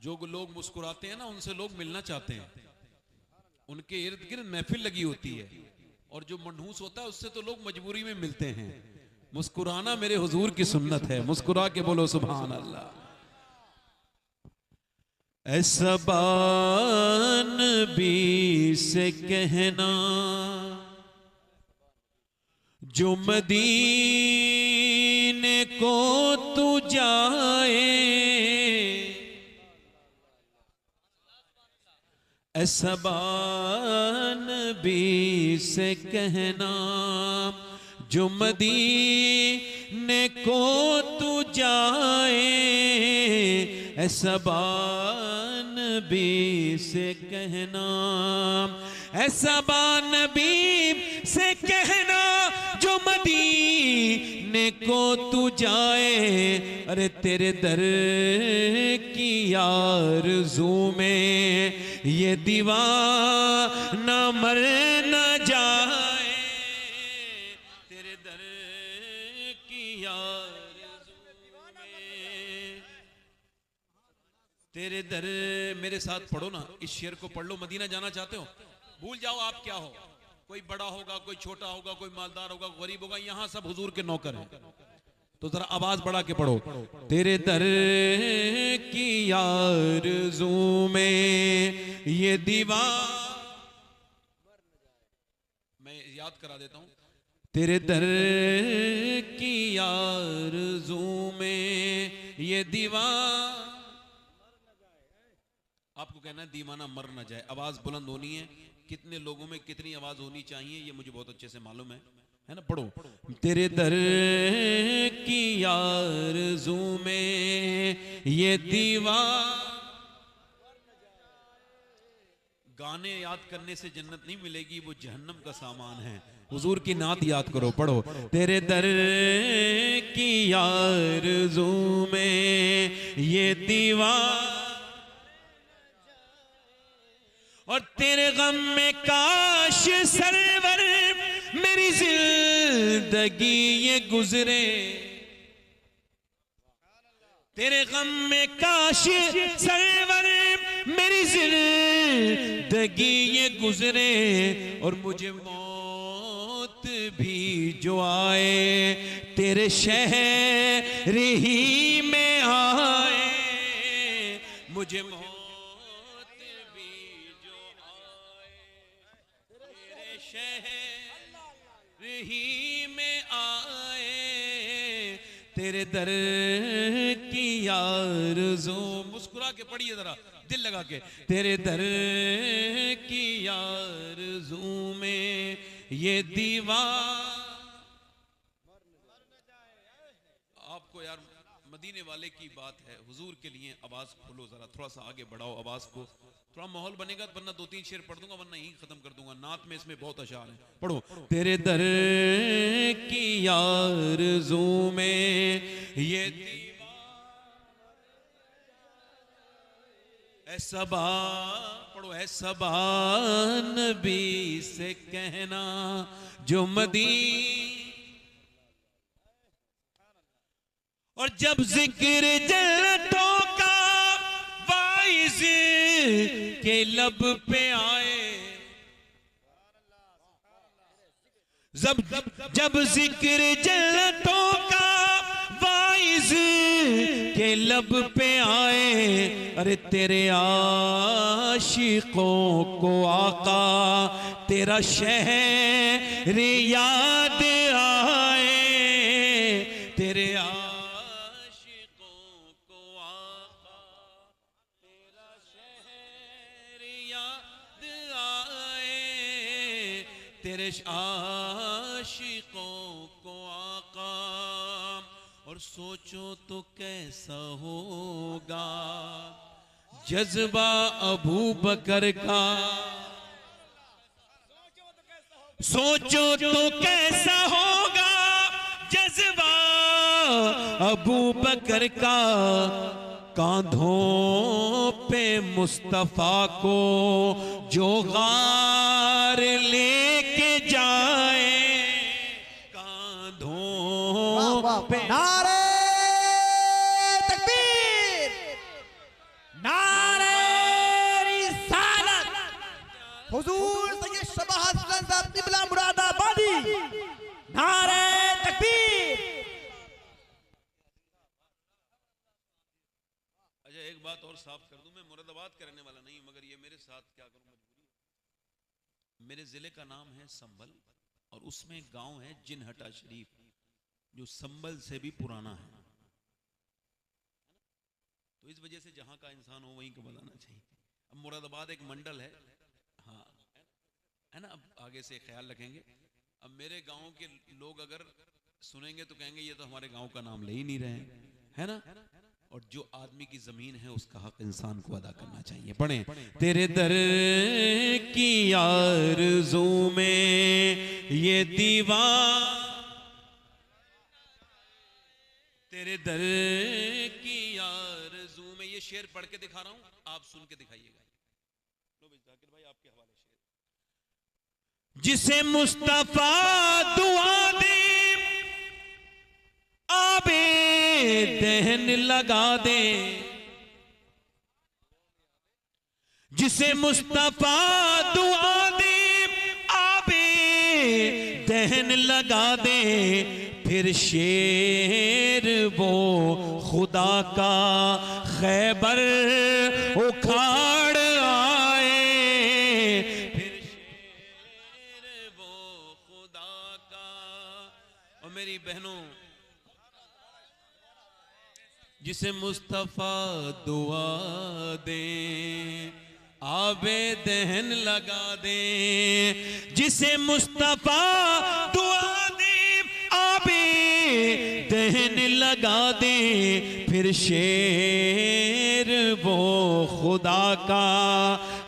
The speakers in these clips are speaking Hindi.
जो लोग मुस्कुराते हैं ना उनसे लोग मिलना चाहते हैं, उनके इर्द गिर्द महफिल लगी होती है, और जो मनहूस होता है उससे तो लोग मजबूरी में मिलते हैं। मुस्कुराना मेरे हुजूर की सुन्नत है, मुस्कुरा के बोलो सुभान अल्लाह। ऐसा बान भी से कहना जो मदीने को तू जाए, ऐसा बान भी से कहना जो मदीने को तू जाए, ऐसा बान भी से कहना, ऐसा बान भी से कहना जो मदीने को तू जाए। अरे तेरे दर की आरज़ू में ये दीवाना मर न जाए, तेरे दर की आरज़ू में, तेरे दर। मेरे साथ पढ़ो ना, इस शेर को पढ़ लो। मदीना जाना चाहते हो, भूल जाओ आप क्या हो, कोई बड़ा होगा, कोई छोटा होगा, कोई मालदार होगा, गरीब होगा, यहां सब हुजूर के नौकर हैं। तो जरा आवाज बढ़ा के पढ़ो, तेरे दर की आरज़ू में ये दीवार। मैं याद करा देता हूं, तेरे दर की आरज़ू में ये दीवार। आपको कहना है दीवाना मर न जाए। आवाज बुलंद होनी है। कितने लोगों में कितनी आवाज होनी चाहिए ये मुझे बहुत अच्छे से मालूम है ना। पढ़ो, तेरे दर की आरज़ू में ये दीवार। गाने याद करने से जन्नत नहीं मिलेगी, वो जहन्नम का सामान है। हुजूर की नात याद करो, पढ़ो, तेरे दर की आरज़ू में ये दीवार, और तेरे गम में काश सरवर मेरी जिंदगी ये गुजरे, तेरे गम में काश सरवर मेरी जिंदगी ये गुजरे, और मुझे मौत भी जो आए तेरे शहर ही में आए, मुझे मौत ही में आए, तेरे दर की आरज़ू। मुस्कुरा के पढ़िए जरा, दिल लगा के, तेरे दर की आरज़ू में ये दीवार। आपको यार मदीने वाले की बात है, हुजूर के लिए आवाज खोलो जरा, थोड़ा सा आगे बढ़ाओ आवाज को, थोड़ा माहौल बनेगा, वरना 2-3 शेर पढ़ दूंगा, वरना यही खत्म कर दूंगा। नात में इसमें बहुत अशार है, पढ़ो, तेरे दर की आरज़ू में ये ऐसा पढ़ो, ऐसा बान भी से कहना जो मदीने, और जब जिक्र जन्नतों का वाइज़ के लब पे आए, जब जिक्र जन्नतों का वाइज़ के लब पे आए, अरे तेरे आशिकों को आका तेरा शहर याद आए, तेरे तेरे आशिकों को आका। और सोचो तो कैसा होगा जज्बा अबू बकर का, सोचो तो कैसा होगा जज्बा अबू बकर का, कांधों पे मुस्तफा को जो गार लेके जाए, कांधों पे। नारे तकबीर, नारे हुजूर सैयद शबाह हसन साहब क़िबला मुरादाबादी। नारे तकबीर। अच्छा एक बात और साफ कर दूं, मैं मुरादाबाद का रहने वाला नहीं, मगर ये मेरे साथ क्या करूं, मजबूरी है। मेरे जिले का नाम है संभल और उसमें एक गांव है जिनहटा शरीफ जो संभल से भी पुराना है। तो इस वजह से जहां का इंसान हो वहीं को बताना चाहिए। अब मुरादाबाद एक मंडल है, हाँ है ना, अब आगे से ख्याल रखेंगे। अब मेरे गांव के लोग अगर सुनेंगे तो कहेंगे ये तो हमारे गांव का नाम ले ही नहीं रहे, है ना। और जो आदमी की जमीन है उसका हक इंसान को अदा करना चाहिए। पढ़े, तेरे दर की आरज़ू में ये दीवार, तेरे दर की आरज़ू में, ये शेर पढ़ के दिखा रहा हूं, आप सुन के दिखाइएगा। लो जाकिर भाई आपके हवाले शेर। जिसे मुस्तफा दुआ दे आबे दहन लगा दे, जिसे मुस्तफा दुआ दे आबे दहन लगा दे, फिर शेर वो खुदा का खैबर उखाड़ आए, फिर शेर वो खुदा का। और मेरी बहनों, जिसे मुस्तफा दुआ दे आबे दहन लगा दे, जिसे मुस्तफा दुआ दे आबे दहन लगा दे, फिर शेर वो खुदा का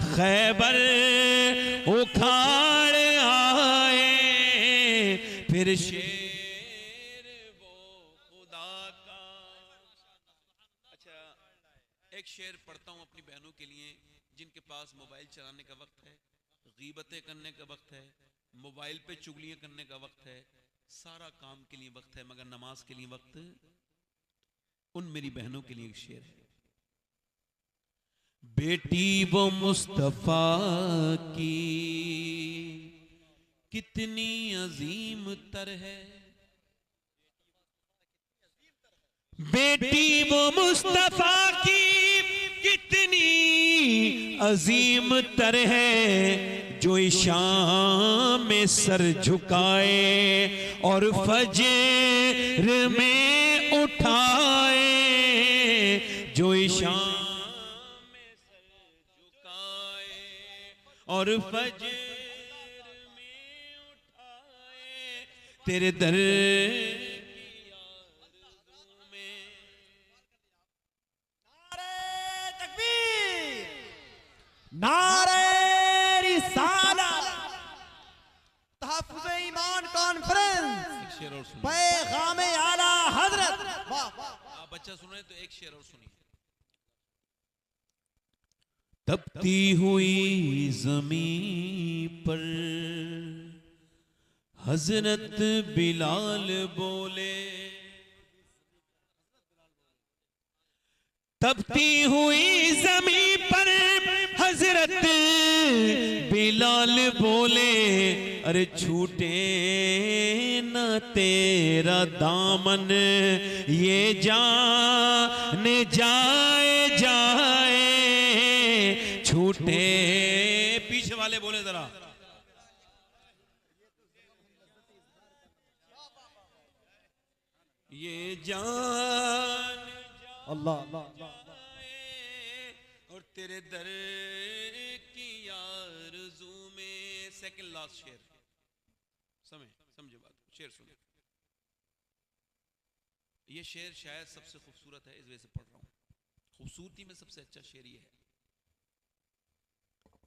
खैबर उखाड़ आए, फिर शेर शेर पढ़ता हूं अपनी बहनों के लिए जिनके पास मोबाइल चलाने का वक्त है, गीबतें करने का वक्त है, मोबाइल पे चुगलियां करने का वक्त है, सारा काम के लिए वक्त है मगर नमाज के लिए वक्त। उन मेरी बहनों के लिए एक शेर है। बेटी वो मुस्तफा की कितनी अजीम तर है, बेटी वो मुस्तफा की कितनी अजीम तर है, जो शाम में सर झुकाए और फजर में उठाए, जो शाम में सर झुकाए और फजर में उठाए, तेरे दर नारे रिसालत तहफ़्फ़ुज़ ईमान कॉन्फ्रेंस पैग़ाम आला हज़रत। आप बच्चा सुन रहे तो एक शेर और सुनिए। तपती हुई ज़मीं पर हज़रत बिलाल बोले, तपती हुई ज़मीं पर हज़रत बिलाल बोले, अरे छूटे न तेरा दामन ये जान जाए जाए, छूटे। पीछे वाले बोले जरा, ये जान अल्लाह अल्लाह और तेरे दर की आरज़ू में। सेकंड लास्ट शेर, समझे बात, शेर सुने। ये शेर शायद सबसे खूबसूरत है, इस वजह से पढ़ रहा हूं। खूबसूरती में सबसे अच्छा शेर ये है।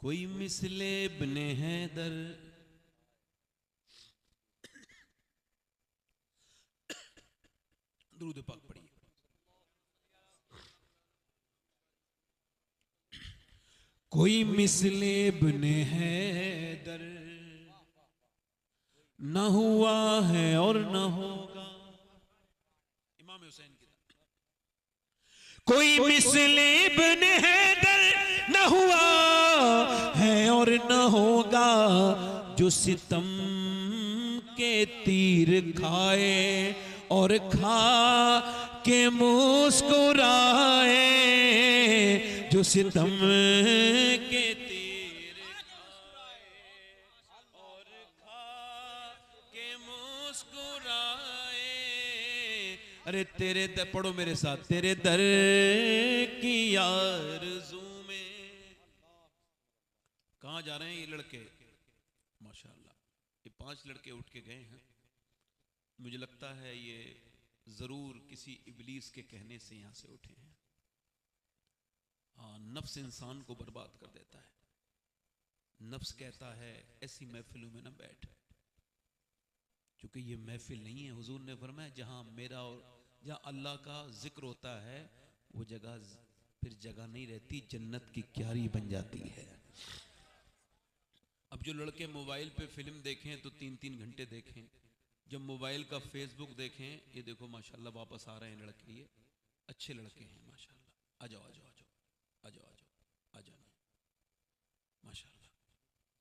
कोई मिसले इब्ने हैदर दुरूद पाक पढ़िए। कोई मिसले इब्ने हैदर न हुआ है और न होगा। इमाम हुसैन की कोई मिसले इब्ने हैदर न हुआ है और न हो जो सितम के तीर खाए और खा के मुस्कुराए, जो सितम के तीर खाए और खा के मुस्कुराए। अरे तेरे दर, पढ़ो मेरे साथ, तेरे दर की आरज़ू में। कहां जा रहे हैं ये लड़के? माशाअल्लाह, ये 5 लड़के उठ के गए हैं। मुझे लगता है ये जरूर किसी इब्लीस के कहने से यहां से उठे हैं। नफ्स इंसान को बर्बाद कर देता है। नफ्स कहता है ऐसी महफिलों में ना बैठ, क्योंकि ये महफिल नहीं है। हुजूर ने फरमाया जहां मेरा और जहां अल्लाह का जिक्र होता है वो जगह फिर जगह नहीं रहती, जन्नत की क्यारी बन जाती है। अब जो लड़के मोबाइल पे फिल्म देखें तो 3-3 घंटे देखें, जब मोबाइल का फेसबुक देखें, ये देखो माशाल्लाह वापस आ रहे हैं लड़के, ये अच्छे लड़के हैं माशाल्लाह। आ जाओ आ जाओ आ जाओ आ जाओ आ जाओ आ जाना माशाल्लाह,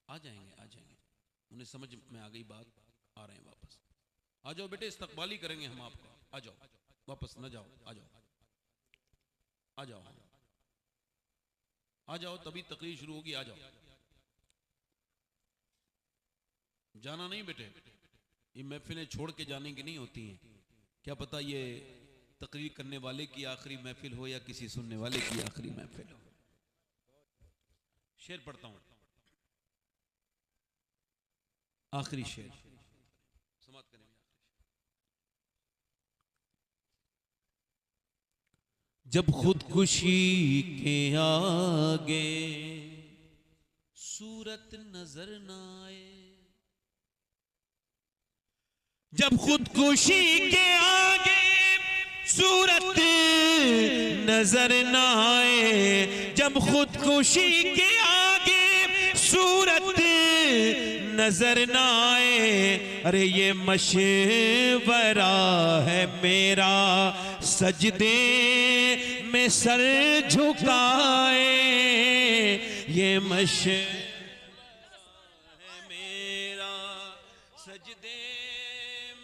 आ जाएंगे आ जाएंगे, उन्हें समझ में आ गई बात, आ रहे हैं वापस। आ जाओ बेटे, इस्तकबाली करेंगे हम आपका, आ जाओ वापस न जाओ, आ जाओ आ जाओ आ जाओ, तभी तकरीर शुरू होगी, आ जाओ। जाना नहीं बेटे, ये महफिलें छोड़ के जाने की नहीं होती हैं। क्या पता ये तकरीर करने वाले की आखिरी महफिल हो या किसी सुनने वाले की आखिरी महफिल हो। शेर पढ़ता हूं, आखिरी शेर समाप्त करेंगे। जब खुदकुशी के आगे सूरत नजर ना आए, जब खुदकुशी के आगे सूरत नजर न आए, जब खुदकुशी के आगे सूरत नजर न आए, अरे ये मशवरा है मेरा सजदे में सर झुकाए, ये मशवरा है मेरा सजदे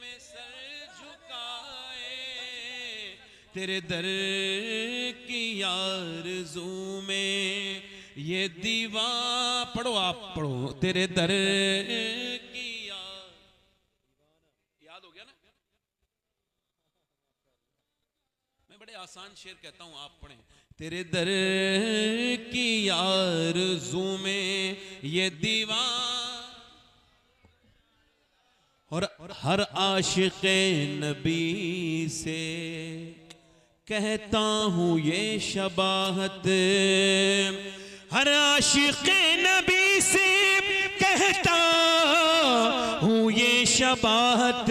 में सर झुकाए, तेरे दर की आरज़ू में ये दीवा। पढ़ो आप पढ़ो, तेरे दर की याद हो गया ना? मैं बड़े आसान शेर कहता हूं, आप पढ़ें। तेरे दर की आरज़ू में ये दीवा, और हर आशिक़ नबी से कहता हूँ ये शबाहत, हर आशिक़ नबी से कहता हूँ ये शबाहत,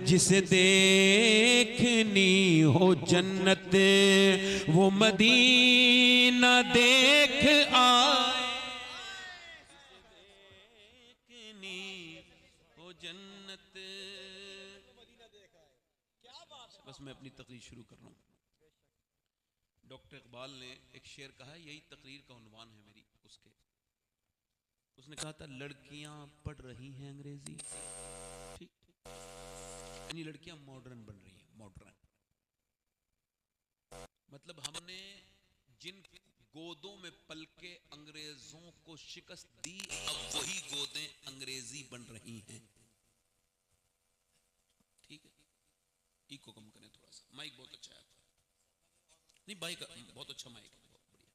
जिसे देखनी हो जन्नत वो मदीना देख आए, बस मैं अपनी तकरीर शुरू कर रहा हूँ। डॉक्टर इकबाल ने एक शेर कहा, यही तकरीर का उन्वान है मेरी उसके। उसने कहा था लड़कियां पढ़ रही हैं अंग्रेजी, ठीक, यानी लड़कियां मॉडर्न बन रही हैं। मॉडर्न मतलब हमने जिन गोदों में पल के अंग्रेजों को शिकस्त दी, अब वही गोदें अंग्रेजी बन रही हैं। ठीक है, इको कम करें थोड़ा सा, माइक बहुत अच्छा है नहीं, माइक बहुत अच्छा माइक है, बहुत बढ़िया।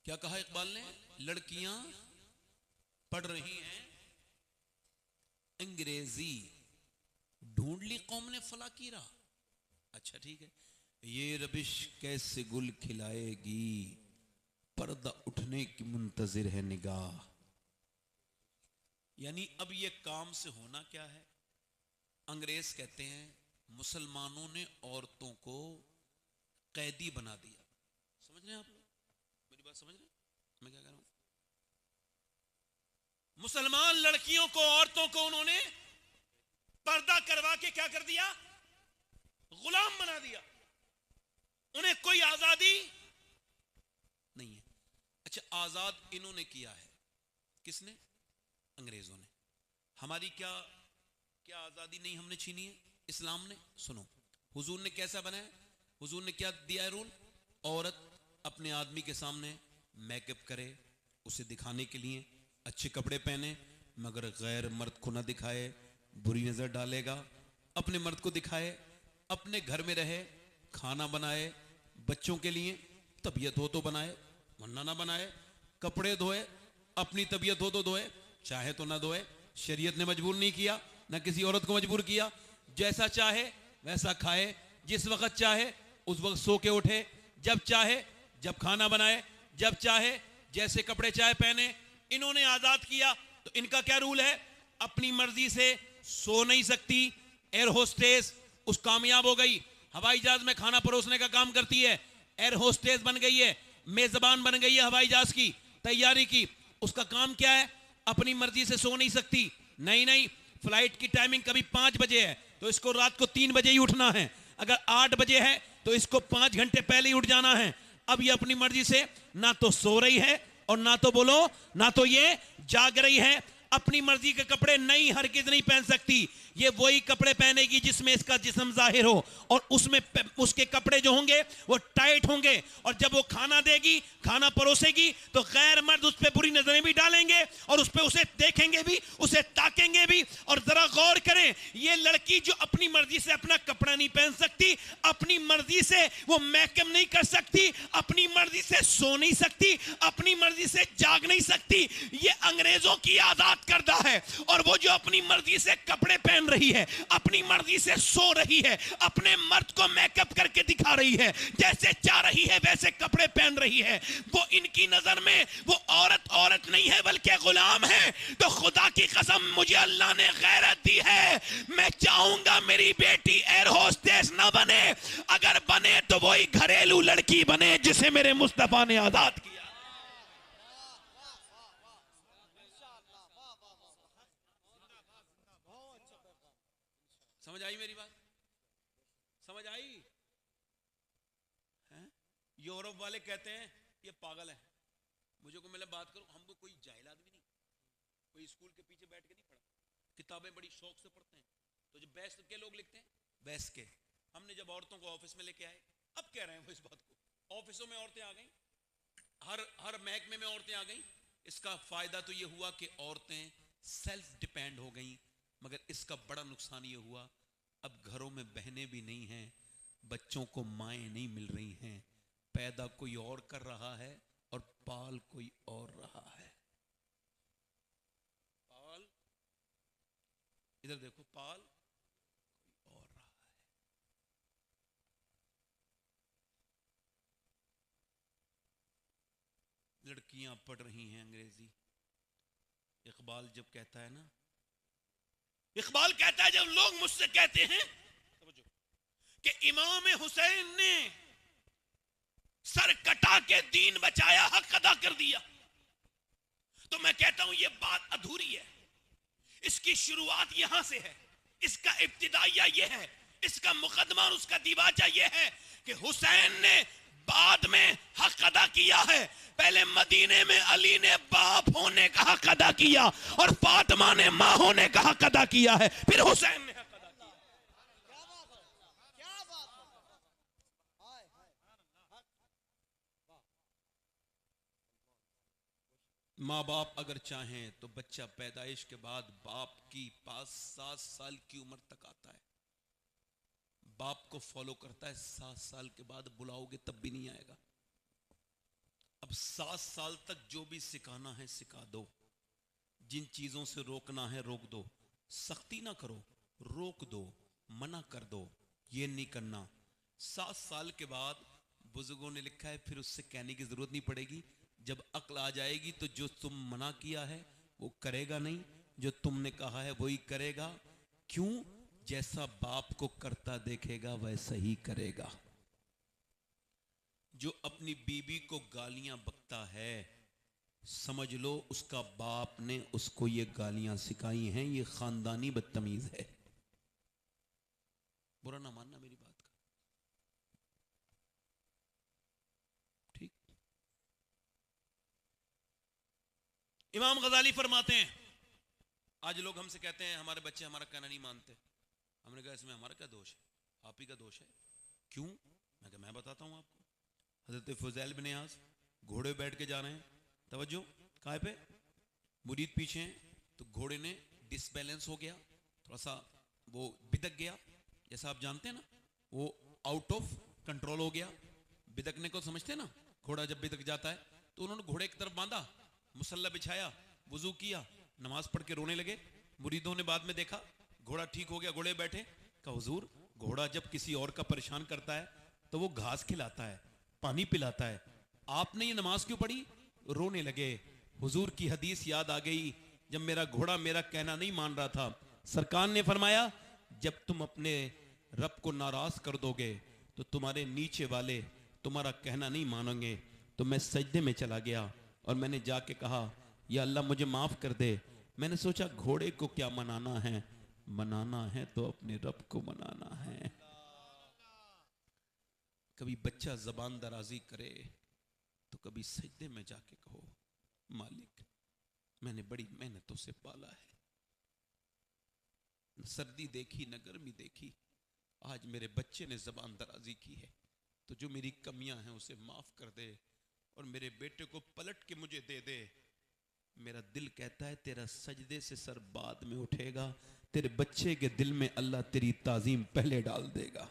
क्या कहा इकबाल ने? लड़कियां पढ़ रही हैं अंग्रेजी, ढूंढ ली कौम ने फलाकीरा। अच्छा ठीक है, ये रबिश कैसे गुल खिलाएगी, पर्दा उठने की मुंतजिर है निगाह। यानी अब ये काम से होना क्या है? अंग्रेज कहते हैं मुसलमानों ने औरतों को कैदी बना दिया। समझ रहे हैं आप लोग मेरी बात? समझ रहे हैं मैं क्या कह रहा हूं? मुसलमान लड़कियों को, औरतों को उन्होंने पर्दा करवा के क्या कर दिया? गुलाम बना दिया। उन्हें कोई आजादी नहीं है। अच्छा, आजाद इन्होंने किया है, किसने? अंग्रेजों ने। हमारी क्या क्या आजादी नहीं हमने छीनी है? इस्लाम ने। सुनो हुजूर ने कैसा बनाया, हुजूर ने क्या दिया है रूल? औरत अपने आदमी के सामने मेकअप करे, उसे दिखाने के लिए अच्छे कपड़े पहने, मगर गैर मर्द को ना दिखाए, बुरी नजर डालेगा। अपने मर्द को दिखाए, अपने घर में रहे, खाना बनाए बच्चों के लिए, तबीयत हो तो बनाए वरना ना बनाए, कपड़े धोए, अपनी तबीयत हो तो धोए, चाहे तो ना धोए। शरीयत ने मजबूर नहीं किया, ना किसी औरत को मजबूर किया। जैसा चाहे वैसा खाए, जिस वक्त चाहे उस वक्त सो के उठे, जब चाहे जब खाना बनाए, जब चाहे जैसे कपड़े चाहे पहने। इन्होंने आजाद किया तो इनका क्या रूल है? अपनी मर्जी से सो नहीं सकती। एयर होस्टेस उस कामयाब हो गई, हवाई जहाज में खाना परोसने का काम करती है, एयर होस्टेस बन गई है, मेजबान बन गई है हवाई जहाज की तैयारी की। उसका काम क्या है? अपनी मर्जी से सो नहीं सकती। नहीं नहीं, फ्लाइट की टाइमिंग कभी 5 बजे है तो इसको रात को 3 बजे ही उठना है, अगर 8 बजे है तो इसको 5 घंटे पहले ही उठ जाना है। अब ये अपनी मर्जी से ना तो सो रही है और ना तो बोलो ना तो ये जाग रही है। अपनी मर्जी के कपड़े नहीं हरगिज नहीं पहन सकती। ये वही कपड़े पहनेगी जिसमें इसका जिस्म जाहिर हो, और उसमें उसके कपड़े जो होंगे वो टाइट होंगे। और जब वो खाना देगी, खाना परोसेगी, तो गैर मर्द उस पर बुरी नजरें भी डालेंगे और उस पर उसे देखेंगे भी, उसे ताकेंगे भी। और जरा गौर करें, ये लड़की जो अपनी मर्जी से अपना कपड़ा नहीं पहन सकती, अपनी मर्जी से वो मेकअप नहीं कर सकती, अपनी मर्जी से सो नहीं सकती, अपनी मर्जी से जाग नहीं सकती, ये अंग्रेजों की आजाद करदा है। और वो जो अपनी मर्जी से कपड़े पहन रही है, अपनी मर्जी से सो रही है, अपने मर्द को मेकअप करके दिखा रही है, जैसे चाह रही है वैसे कपड़े पहन रही है, वो इनकी नजर में वो औरत औरत नहीं है बल्कि गुलाम है। तो खुदा की कसम मुझे अल्लाह ने गैरत दी है, मैं चाहूंगा मेरी बेटी एयर होस्टेस ना बने, अगर बने तो वही घरेलू लड़की बने जिसे मेरे मुस्तफा ने आजाद किया। समझ आई मेरी बात? समझ आई? हैं? यूरोप वाले कहते हैं ये पागल है। मुझे को मैं बात करूं, हम कोई जाहिल आदमी नहीं, कोई स्कूल के पीछे बैठ के नहीं पढ़ा, किताबें बड़ी शौक से पढ़ते हैं। तो जो बेस्ट के लोग लिखते हैं, बेस्ट के हमने जब औरतों को ऑफिस में लेके आए, अब कह रहे हैं वो इस बात को, ऑफिसों में औरतें आ गई, हर महकमे में औरतें आ गई। इसका फायदा तो ये हुआ कि औरतें सेल्फ डिपेंड हो गई, मगर इसका बड़ा नुकसान ये हुआ अब घरों में बहनें भी नहीं हैं, बच्चों को माएँ नहीं मिल रही हैं, पैदा कोई और कर रहा है और पाल कोई और रहा है। पाल, इधर देखो, पाल कोई और रहा है। लड़कियां पढ़ रही हैं अंग्रेजी। इकबाल जब कहता है ना, इकबाल कहता है जब लोग मुझसे कहते हैं कि इमाम हुसैन ने सर कटा के दीन बचाया, हक अदा कर दिया, तो मैं कहता हूं यह बात अधूरी है। इसकी शुरुआत यहां से है, इसका इब्तिदाइया यह है, इसका मुकदमा और उसका दीवाजा यह है कि हुसैन ने बाद में हक अदा किया है। पहले मदीने में अली ने बाप होने का हक अदा किया और फातिमा ने मां होने का हक अदा किया है, फिर हुसैन ने हक अदा किया। क्या बात है। माँ बाप अगर चाहें तो बच्चा पैदाइश के बाद बाप की पास 7 साल की उम्र तक आता है, बाप को फॉलो करता है। 7 साल के बाद बुलाओगे तब भी नहीं आएगा। अब 7 साल तक जो भी सिखाना है सिखा दो, जिन चीजों से रोकना है रोक दो, सख्ती ना करो, रोक दो, मना कर दो, ये नहीं करना। 7 साल के बाद बुजुर्गों ने लिखा है फिर उससे कहने की जरूरत नहीं पड़ेगी, जब अक्ल आ जाएगी तो जो तुम मना किया है वो करेगा नहीं, जो तुमने कहा है वही करेगा। क्यों? जैसा बाप को करता देखेगा वैसा ही करेगा। जो अपनी बीबी को गालियां बकता है, समझ लो उसका बाप ने उसको ये गालियां सिखाई हैं, ये खानदानी बदतमीज है। बुरा ना मानना मेरी बात का, ठीक? इमाम गजाली फरमाते हैं, आज लोग हमसे कहते हैं हमारे बच्चे हमारा कहना नहीं मानते। हमने कहा इसमें हमारा क्या दोष है, आप ही का दोष है। क्यों? मैं कहा मैं बताता हूं आपको। हजरत फुज़ैल बिन इयाज़ घोड़े बैठ के जा रहे हैं, तवज्जो काय पे, मुरीद पीछे हैं, तो घोड़े ने डिसबैलेंस हो गया, थोड़ा सा वो बिदक गया, जैसा आप जानते हैं ना, वो आउट ऑफ कंट्रोल हो गया। बिदकने को समझते हैं ना, घोड़ा जब बिदक जाता है, तो उन्होंने घोड़े की तरफ बांधा, मुसल्ला बिछाया, वुजू किया, नमाज पढ़ के रोने लगे। मुरीदों ने बाद में देखा घोड़ा ठीक हो गया, घोड़े बैठे, कहा हुजूर घोड़ा जब किसी और का परेशान करता है तो वो घास खिलाता है, पानी पिलाता है, आपने ये नमाज क्यों पढ़ी? रोने लगे। हुजूर की हदीस याद आ गई, जब मेरा घोड़ा मेरा कहना नहीं मान रहा था, सरकार ने फरमाया जब तुम अपने रब को नाराज कर दोगे तो तुम्हारे नीचे वाले तुम्हारा कहना नहीं मानेंगे। तो मैं सजदे में चला गया और मैंने जाके कहा या अल्लाह मुझे माफ कर दे। मैंने सोचा घोड़े को क्या मनाना है, मनाना है तो अपने रब को मनाना है। कभी बच्चा जबान दराजी करे तो कभी सजदे में जाके कहो मालिक मैंने बड़ी मेहनतों से पाला है, न सर्दी देखी न गर्मी देखी, आज मेरे बच्चे ने जबान दराजी की है, तो जो मेरी कमियां हैं उसे माफ कर दे और मेरे बेटे को पलट के मुझे दे दे। मेरा दिल कहता है तेरा सजदे से सर बाद में उठेगा, तेरे बच्चे के दिल में अल्लाह तेरी ताजीम पहले डाल देगा।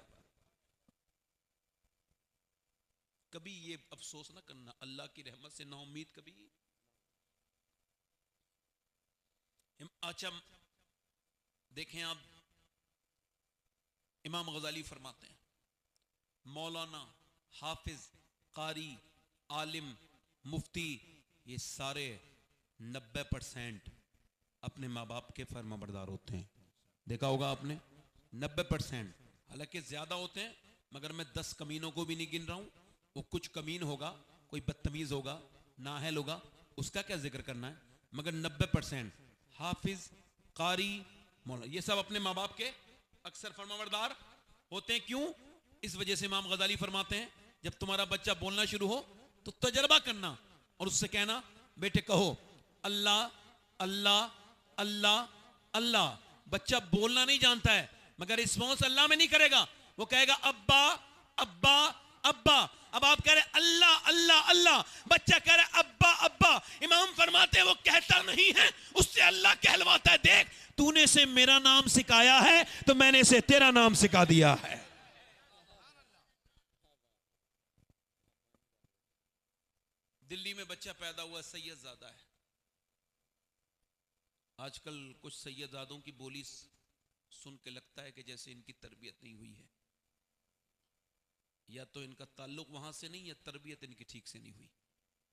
कभी ये अफसोस ना करना, अल्लाह की रहमत से नाउम्मीद कभी। अच्छा देखें आप, इमाम गजाली फरमाते हैं मौलाना, हाफिज, कारी, आलिम, मुफ्ती, ये सारे 90% अपने माँ बाप के फर्माबरदार होते हैं। देखा होगा आपने 90%, हालांकि ज्यादा होते हैं मगर मैं 10 कमीनों को भी नहीं गिन रहा हूं। वो कुछ कमीन होगा, कोई बदतमीज होगा, नाअहल होगा, उसका क्या जिक्र करना है, मगर 90% हाफिज, कारी, मौलाना, ये सब अपने माँ बाप के अक्सर फर्माबरदार होते हैं। क्यों? इस वजह से इमाम गजाली फरमाते हैं जब तुम्हारा बच्चा बोलना शुरू हो तो तजर्बा करना और उससे कहना बेटे कहो अल्लाह अल्लाह अल्लाह अल्लाह। बच्चा बोलना नहीं जानता है मगर रिस्पॉन्स अल्लाह में नहीं करेगा, वो कहेगा अब्बा अब्बा अब्बा। अब आप कह रहे अल्लाह अल्लाह अल्लाह, बच्चा कह रहे अब्बा अब्बा। इमाम फरमाते हैं वो कहता नहीं है, उससे अल्लाह कहलवाता है, देख तूने से मेरा नाम सिखाया है तो मैंने से तेरा नाम सिखा दिया है। दिल्ली में बच्चा पैदा हुआ सैयदजादा है। आजकल कुछ सैयदजादों की बोली सुन के लगता है कि जैसे इनकी तरबियत नहीं हुई है, या तो इनका ताल्लुक वहां से नहीं या तरबियत इनकी ठीक से नहीं हुई।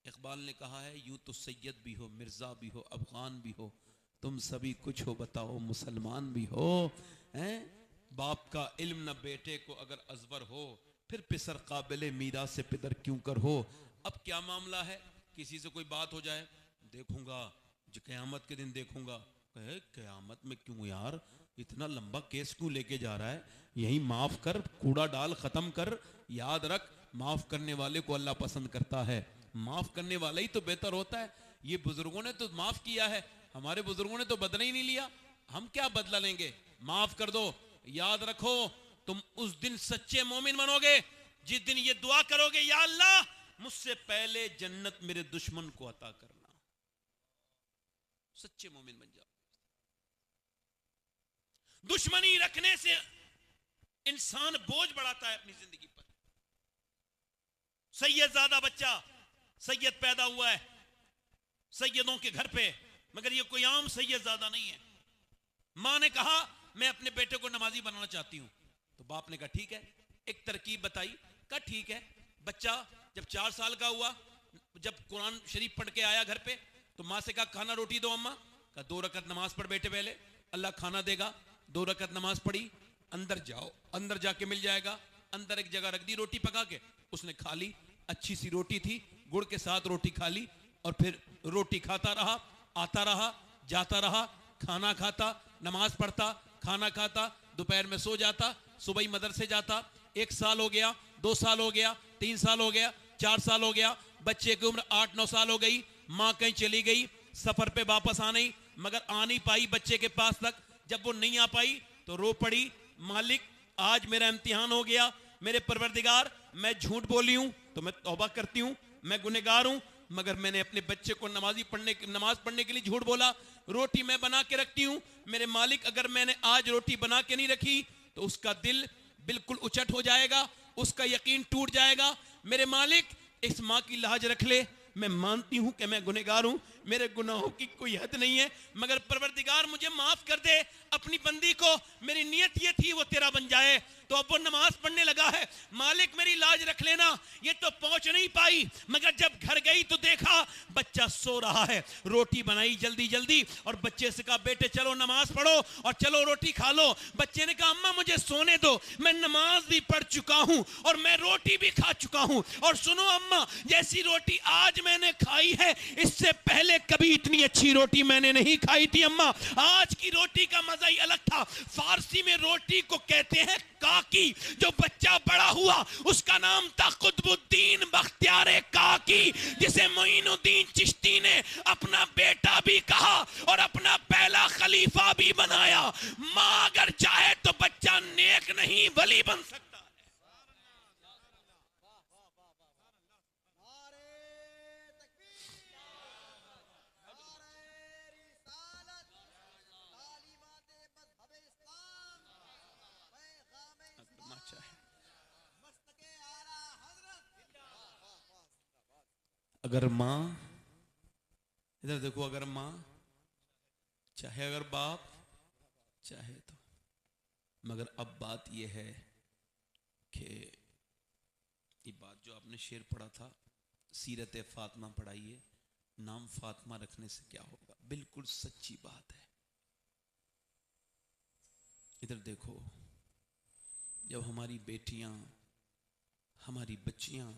इकबाल ने कहा है यूं तो सैयद भी हो, मिर्जा भी हो, अफगान भी हो, तुम सभी कुछ हो बताओ मुसलमान भी हो। हैं बाप का इल्म न बेटे को अगर अजबर हो, फिर पिसर काबिले मीरा से पिदर क्यों कर हो। अब क्या मामला है, किसी से कोई बात हो जाए, देखूंगा जो क़यामत के दिन देखूंगा, कहे क़यामत में क्यों यार, इतना लंबा केस क्यों लेके जा रहा है, यही माफ कर, कूड़ा डाल, खत्म कर। याद रख माफ करने वाले को अल्लाह पसंद करता है, माफ करने वाला ही तो बेहतर होता है। ये बुजुर्गों ने तो माफ किया है, हमारे बुजुर्गों ने तो बदला ही नहीं लिया, हम क्या बदला लेंगे, माफ कर दो। याद रखो तुम उस दिन सच्चे मोमिन बनोगे जिस दिन ये दुआ करोगे या अल्लाह मुझसे पहले जन्नत मेरे दुश्मन को अता करना। सच्चे मोमिन बन जाओ। दुश्मनी रखने से इंसान बोझ बढ़ाता है अपनी जिंदगी पर। सैयदजादा बच्चा, सैयद पैदा हुआ है सैयदों के घर पे, मगर ये कोई आम सैयदजादा नहीं है। मां ने कहा मैं अपने बेटे को नमाजी बनाना चाहती हूं, तो बाप ने कहा ठीक है, एक तरकीब बताई, कहा ठीक है। बच्चा जब 4 साल का हुआ, जब कुरान शरीफ पढ़ के आया घर पे, तो मां से कहा खाना रोटी दो अम्मा, कहा 2 रकत नमाज पढ़ बेटे पहले, अल्लाह खाना देगा। 2 रकत नमाज पढ़ी, अंदर जाओ, अंदर जाके मिल जाएगा। अंदर एक जगह रख दी रोटी पका के, उसने खा ली, अच्छी सी रोटी थी, गुड़ के साथ रोटी खा ली, और फिर रोटी खाता रहा, आता रहा, जाता रहा, खाना खाता, नमाज पढ़ता, खाना खाता, दोपहर में सो जाता, सुबह ही मदरसे जाता। 1 साल हो गया, 2 साल हो गया, 3 साल हो गया, 4 साल हो गया, बच्चे की उम्र 8-9 साल हो गई, माँ कहीं चली गई, सफर पे वापस आ नहीं, मगर आ नहीं पाई बच्चे के पास तक। जब वो नहीं आ पाई तो रो पड़ी, मालिक आज मेरा इम्तिहान हो गया, मेरे परवरदिगार मैं झूठ बोली हूं तो मैं तौबा करती हूं, मैं गुनहगार हूं, मगर मैंने अपने बच्चे को नमाज पढ़ने के लिए झूठ बोला। रोटी मैं बना के रखती हूं, मेरे मालिक अगर मैंने आज रोटी बना के नहीं रखी तो उसका दिल बिल्कुल उचट हो जाएगा, उसका यकीन टूट जाएगा। मेरे मालिक इस माँ की लाज रख ले, मैं मानती हूं कि मैं गुनहगार हूं, मेरे गुनाहों की कोई हद नहीं है, मगर परवरदिगार मुझे माफ कर दे, अपनी बंदी को, मेरी नियत ये थी वो तेरा बन जाए। तो अब वो नमाज पढ़ने लगा है, मालिक मेरी लाज रख लेना। ये तो पहुंच नहीं पाई, मगर जब घर गई तो देखा बच्चा सो रहा है। रोटी बनाई जल्दी जल्दी और बच्चे से कहा बेटे चलो नमाज पढ़ो और चलो रोटी खा लो। बच्चे ने कहा अम्मा मुझे सोने दो, मैं नमाज भी पढ़ चुका हूं और मैं रोटी भी खा चुका हूं, और सुनो अम्मा जैसी रोटी आज मैंने खाई है इससे पहले कभी इतनी अच्छी रोटी मैंने नहीं खाई थी अम्मा। आज की रोटी का मजा ही अलग था। फारसी में रोटी को कहते हैं काकी। जो बच्चा बड़ा हुआ उसका नाम था कुतुबुद्दीन बख्तियार काकी, जिसे मोइनुद्दीन चिश्ती ने अपना बेटा भी कहा और अपना पहला खलीफा भी बनाया। मां अगर चाहे तो बच्चा नेक नहीं वली बन सकता। अगर मां, इधर देखो, अगर मां चाहे, अगर बाप चाहे तो, मगर अब बात यह है कि ये बात जो आपने शेर पढ़ा था, सीरत फातिमा पढ़ाइए, नाम फातिमा रखने से क्या होगा, बिल्कुल सच्ची बात है। इधर देखो, जब हमारी बेटियां, हमारी बच्चियां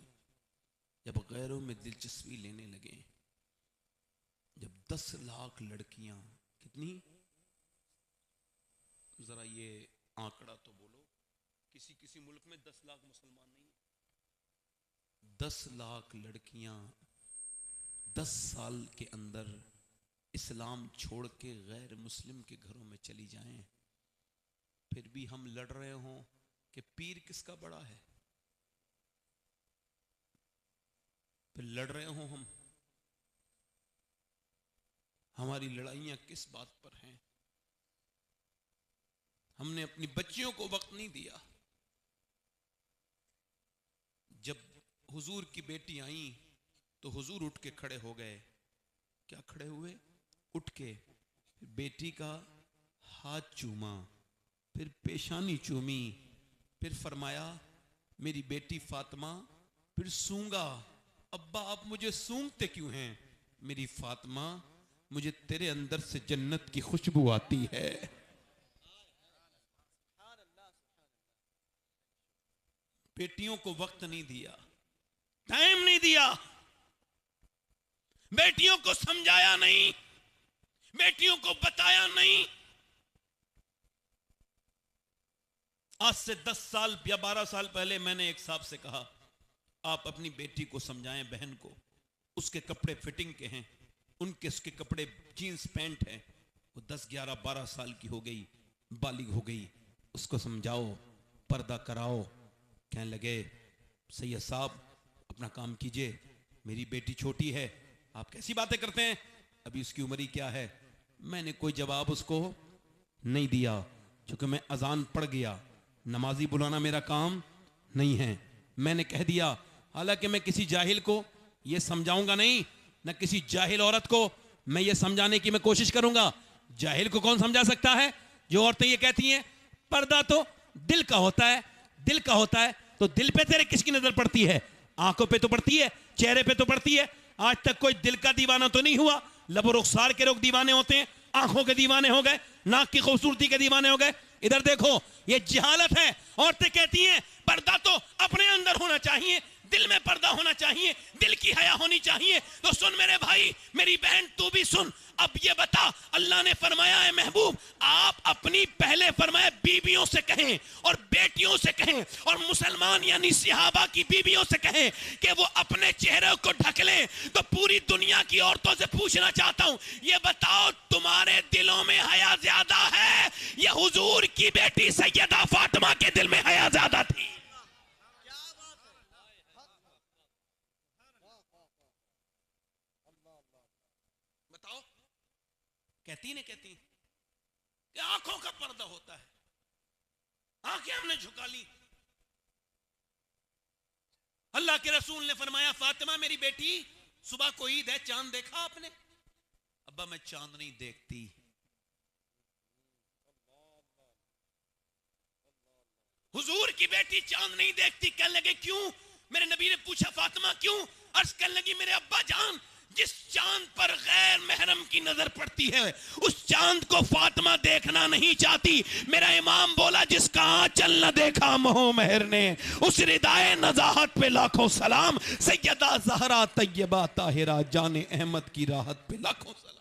जब गैरों में दिलचस्पी लेने लगे, जब 10 लाख लड़कियां, कितनी, जरा ये आंकड़ा तो बोलो, किसी किसी मुल्क में 10 लाख मुसलमान नहीं, 10 लाख लड़कियां 10 साल के अंदर इस्लाम छोड़ के गैर मुस्लिम के घरों में चली जाएं, फिर भी हम लड़ रहे हों कि पीर किसका बड़ा है, फिर लड़ रहे हो हम, हमारी लड़ाइयां किस बात पर हैं। हमने अपनी बच्चियों को वक्त नहीं दिया। जब हुजूर की बेटी आई तो हुजूर उठ के खड़े हो गए। क्या खड़े हुए? उठ के बेटी का हाथ चूमा, फिर पेशानी चूमी, फिर फरमाया मेरी बेटी फातिमा, फिर सूंगा, अब्बा आप मुझे सूंघते क्यों हैं? मेरी फातिमा मुझे तेरे अंदर से जन्नत की खुशबू आती है। बेटियों को वक्त नहीं दिया, टाइम नहीं दिया, बेटियों को समझाया नहीं, बेटियों को बताया नहीं। आज से 10 साल या 12 साल पहले मैंने एक साहब से कहा आप अपनी बेटी को समझाएं, बहन को, उसके कपड़े फिटिंग के हैं, उसके कपड़े जीन्स पैंट हैं, वो 10, 11, 12 साल की हो गई, बालिग हो गई, उसको समझाओ, पर्दा कराओ। कहने लगे सैयद साहब अपना काम कीजिए, मेरी बेटी छोटी है, आप कैसी बातें करते हैं, अभी उसकी उम्र ही क्या है। मैंने कोई जवाब उसको नहीं दिया, क्योंकि मैं अजान पढ़ गया, नमाजी बुलाना मेरा काम नहीं है। मैंने कह दिया, हालांकि मैं किसी जाहिल को यह समझाऊंगा नहीं, न किसी जाहिल औरत को मैं ये समझाने की मैं कोशिश करूंगा। जाहिल को कौन समझा सकता है? जो औरतें ये कहती हैं पर्दा तो दिल का होता है, दिल का होता है, तो दिल पे तेरे किसकी नजर पड़ती है? आंखों पे तो पड़ती है, चेहरे पे तो पड़ती है। आज तक कोई दिल का दीवाना तो नहीं हुआ। लबो रुखसार के लोग दीवाने होते हैं, आंखों के दीवाने हो गए, नाक की खूबसूरती के दीवाने हो गए। इधर देखो, ये जहालत है। औरतें कहती हैं पर्दा तो अपने अंदर होना चाहिए, दिल में पर्दा होना चाहिए, दिल की हया होनी चाहिए। तो सुन मेरे भाई, मेरी बहन, तू भी सुन। अब ये बता, अल्लाह ने फरमाया है महबूब, आप अपनी पहले फरमाया बीवियों से कहें और बेटियों से कहें और मुसलमान यानी सहाबा की बीवियों से कहें कि वो अपने चेहरे को ढक लें, तो पूरी पूरी दुनिया की औरतों से पूछना चाहता हूं, ये बताओ तुम्हारे दिलों में हया ज्यादा है या हुजूर की बेटी सैयदा फातिमा के दिल में हया ज्यादा थी? बताओ। कहती नहीं कहती कि आंखों का पर्दा होता है, आंखें हमने झुका ली। अल्लाह के रसूल ने फरमाया, फातिमा मेरी बेटी, सुबह को ईद है, चांद देखा आपने? अब्बा मैं चांद नहीं देखती। हुजूर की बेटी चांद नहीं देखती। कहने लगे क्यों? मेरे नबी ने पूछा फातिमा क्यों? अर्ज करने लगी, मेरे अब्बा जान, जिस चांद पर गैर महरम की नजर पड़ती है उस चांद को फातिमा देखना नहीं चाहती। मेरा इमाम बोला, जिसका आंचल न देखा मोह महर ने, उस रिदाए नजाहत पे लाखों सलाम। सैयदा ज़हरा तैयबा ताहिरा जाने अहमद की राहत पे लाखों सलाम।